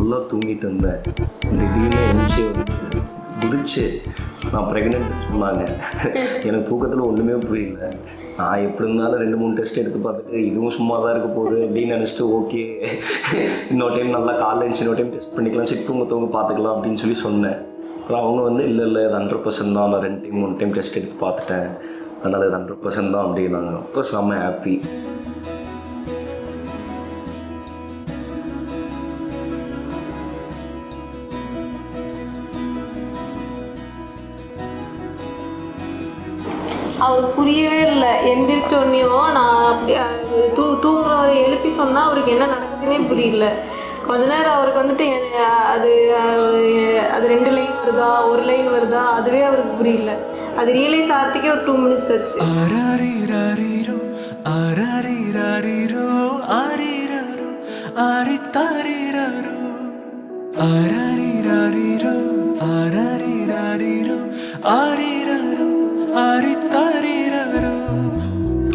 ஃபுல்லாக தூங்கிட்டு இருந்தேன். திடீர்னு எந்திச்சு குதிச்சு நான் ப்ரெக்னென்ட்னு சொன்னாங்க. எனக்கு தூக்கத்தில் ஒன்றுமே புரியல. நான் எப்படி இருந்தாலும் 2-3 டெஸ்ட் எடுத்து பார்த்துட்டு இதுவும் சும்மா தான் இருக்க போகுது அப்படின்னு நினச்சிட்டு ஓகே இன்னொரு டைம் நல்லா காலேஜ் இன்னொரு டைம் டெஸ்ட் பண்ணிக்கலாம், சரி தூங்க பார்த்துக்கலாம் அப்படின்னு சொல்லி சொன்னேன். அப்புறம் அவங்க வந்து இல்லை இது 100% தான், நான் 2 டைம் 3 டைம் டெஸ்ட் எடுத்து பார்த்துட்டேன், அதனால் இது 100% தான் அப்படின்னாங்க. அப்போ செம்ம ஹாப்பி. அவருக்கு புரியவே இல்லை. எந்திரிச்சோடனையும் நான் அப்படி தூங்குறவரை எழுப்பி சொன்னால் அவருக்கு என்ன நடக்குதுன்னே புரியல. கொஞ்ச நேரம் அவருக்கு வந்துட்டு அது 2 லைன் வருதா 1 லைன் வருதா அதுவே அவருக்கு புரியல. அது ரியலைஸ் ஆகிறதுக்கே ஒரு 2 minutes ஆச்சு.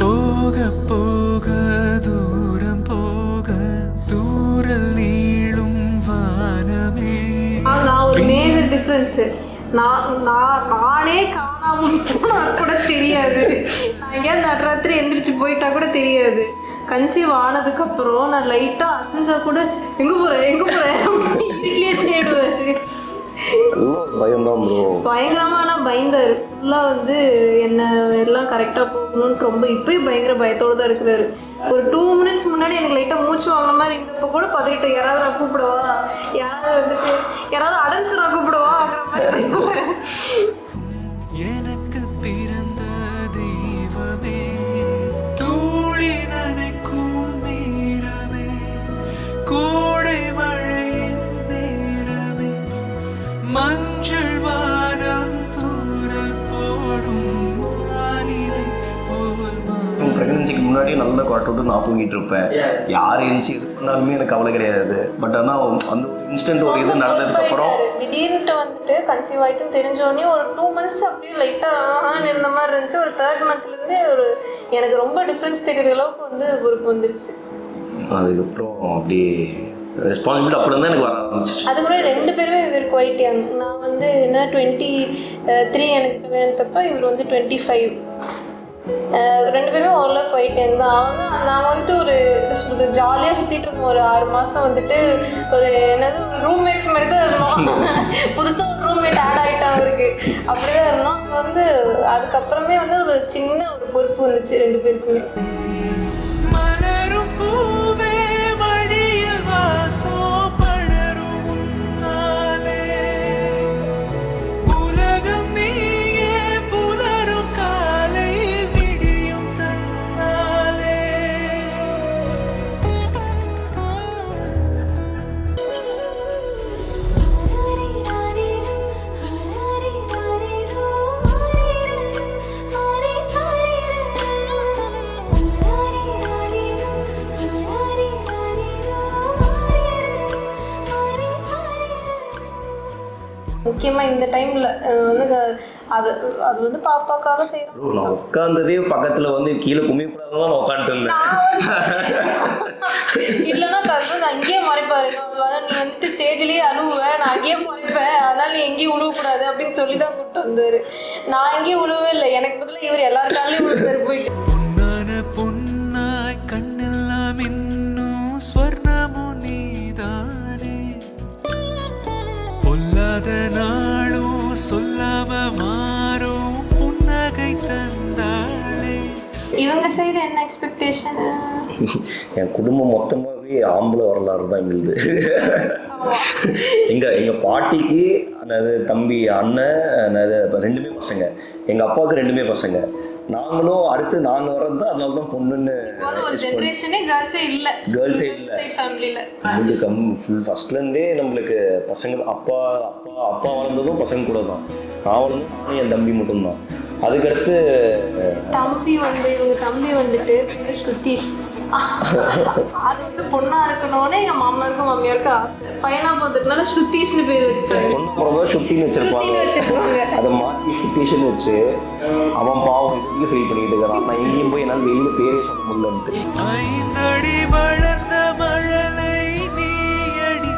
போக போக தூரம் போக தூரல் நீளும் வானமே. நான் ஒரு மேஜர் டிஃப்ரென்ஸு. நானே காணாமல் போனால் கூட தெரியாது. நான் எங்கேயாவது நடுராத்திரி எந்திரிச்சு போயிட்டா கூட தெரியாது. கன்சீவ் ஆனதுக்கப்புறம் நான் லைட்டாக அசைஞ்சா கூட எங்கே போகிறேன் வீட்லேயே தேடுவார். பயங்கரமான பயந்தாரு. ஃபுல்லாக வந்து என்ன எல்லாம் கரெக்டாக போகணும்னு ரொம்ப இப்போயும் பயங்கர பயத்தோடு தான் இருக்கிறாரு. ஒரு 2 minutes முன்னாடி எனக்கு லைட்டாக மூச்சு வாங்கின மாதிரி இருந்தப்போ கூட பதவிட்டு யாராவது நான் கூப்பிடுவா, யாராவது அடன்ஸ் நான் கூப்பிடுவாங்கிற மாதிரி. எனக்கு பிறந்த தெய்வமே தூளி நனைக்கும் நேரமே கோடை மழையின் நேரமே மஞ்சள் வானம் தூரல் போடும் ப்ரெக்னன்சிக்கு முன்னாடி நல்லா குவார்ட் விட்டு நான் தூங்கிட்டு இருப்பேன். யார் எழுந்துச்சு இது பண்ணாலுமே எனக்கு கவலை கிடையாது. பட் ஆனால் அந்த ஒரு இன்ஸ்டன்ட் ஒரு இது நடந்ததுக்கப்புறம் திடீர்னுட்டு வந்துட்டு கன்சீவ் ஆகிட்டுன்னு தெரிஞ்சோடனே ஒரு 2 months அப்படியே லைட்டாக இருந்த மாதிரி இருந்துச்சு. ஒரு 3rd monthலேருந்து எனக்கு ரொம்ப டிஃப்ரென்ஸ் தெரிகிற அளவுக்கு வந்து பொறுப்பு வந்துடுச்சு. அதுக்கப்புறம் அப்படியே ரெஸ்பான்சிபிலிட்டி அப்படி தான் எனக்கு வர ஆரம்பிச்சு. அது கூட 2 பேருமே இவர் குவைட் யங். நான் வந்து என்ன 23 எனக்கு கல்யாணத்தப்போ, இவர் வந்து 25. 2 பேருமே ஓரளவுக்கு குவைட் யங் தான். நான் வந்துட்டு ஒரு ஜாலியாக சுற்றிட்டு இருந்தோம். ஒரு 6 மாதம் வந்துட்டு ஒரு ரூம்மேட்ஸ் மாதிரி தான் இருந்தோம். புதுசாக ஒரு ரூம்மேட் ஆட் ஆகிட்டா அவருக்கு, அப்படி தான் இருந்தோம். வந்து அதுக்கப்புறமே வந்து ஒரு சின்ன ஒரு பொறுப்பு வந்துச்சு 2 பேருக்குமே. முக்கியமாக இந்த டைமில் வந்து அது வந்து பாப்பாக்காக செய்யணும். நான் உட்காந்ததே பக்கத்தில் வந்து கீழே குமிக்கூடாதுன்னு நான் உட்காந்துட்டு இருந்தேன். இல்லைன்னா கருத்து அங்கேயே மறைப்பாரு. நீ வந்துட்டு ஸ்டேஜ்லேயே அழுவுவேன், நான் அங்கேயே மறைப்பேன், அதனால் நீ எங்கேயும் உழுவக்கூடாது அப்படின்னு சொல்லி தான் கூப்பிட்டு வந்தார். நான் எங்கேயும் உழுவே இல்லை. எனக்கு பதிலாக இவர் எல்லாருக்காலையும் உழுவார் போயிட்டு. பொன்னாய் கண்ணெல்லாம் இன்னும் ஸ்வர்ணமோ நீதானே பொல்லாத நாளும் சொல்லாம மாறும் புன்னகை தந்தாளே. இவங்க சைடு என்ன எக்ஸ்பெக்டேஷன்? என் குடும்பம் மொத்தமாகவே ஆம்பளை வரலாறு தான் எங்களுது. எங்கள் பாட்டிக்கு தம்பி அண்ணன் 2 பசங்க, எங்கள் அப்பாவுக்கு 2 பசங்க. நாங்களும் அடுத்து நாங்கள் வர்றது தான், அதனால தான் பொண்ணுன்னு கேர்ள்ஸே இல்லை. ஃபுல் ஃபர்ஸ்ட்லேருந்தே நம்மளுக்கு பசங்க அப்பா வளர்ந்ததும் பசங்க கூட தான். நான் வளர்ந்ததும் நானும் என் தம்பி மட்டும்தான். அதுக்கடுத்து இவங்க தம்பி வந்துட்டு ஸ்ருதீஷ். அது வந்து பொண்ணா இருக்கணும்னு எங்க மாமனாருக்கும் மாமியாருக்கும் ஆசை. பையனா போறதுக்குனால ஸ்ருதீஷ்னு பேர் வச்சுட்டாங்க. பொண்ணு ஸ்ருத்தின்னு வச்சிருப்பாங்க. அதை மாற்றி ஸ்ருதீஷ்னு வச்சு அவன் பாவம் இதுக்கு ஃபீல் பண்ணிட்டு இருக்கான். நான் எங்கேயும் போய் என்னால் வெளியில பேரே சொல்ல முடியலன்ட்டு. வளர்ந்த மழலை நீயடி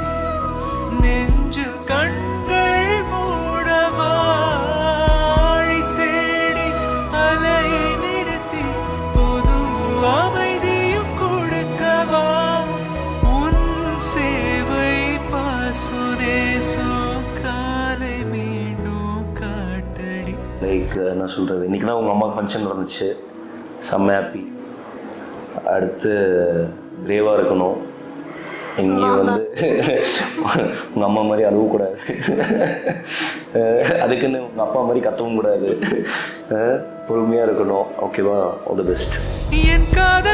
லைக் என்ன சொல்கிறது, இன்றைக்கி தான் உங்கள் அம்மாவுக்கு ஃபங்க்ஷன் நடந்துச்சு, செம்ம ஹாப்பி. அடுத்து பிரேவாக இருக்கணும், எங்கேயும் வந்து உங்கள் அம்மா மாதிரி அழுவும் கூடாது, அதுக்குன்னு உங்கள் அப்பா மாதிரி கத்தவும் கூடாது, பொறுமையாக இருக்கணும். ஓகேவா? All the best. என் காதல்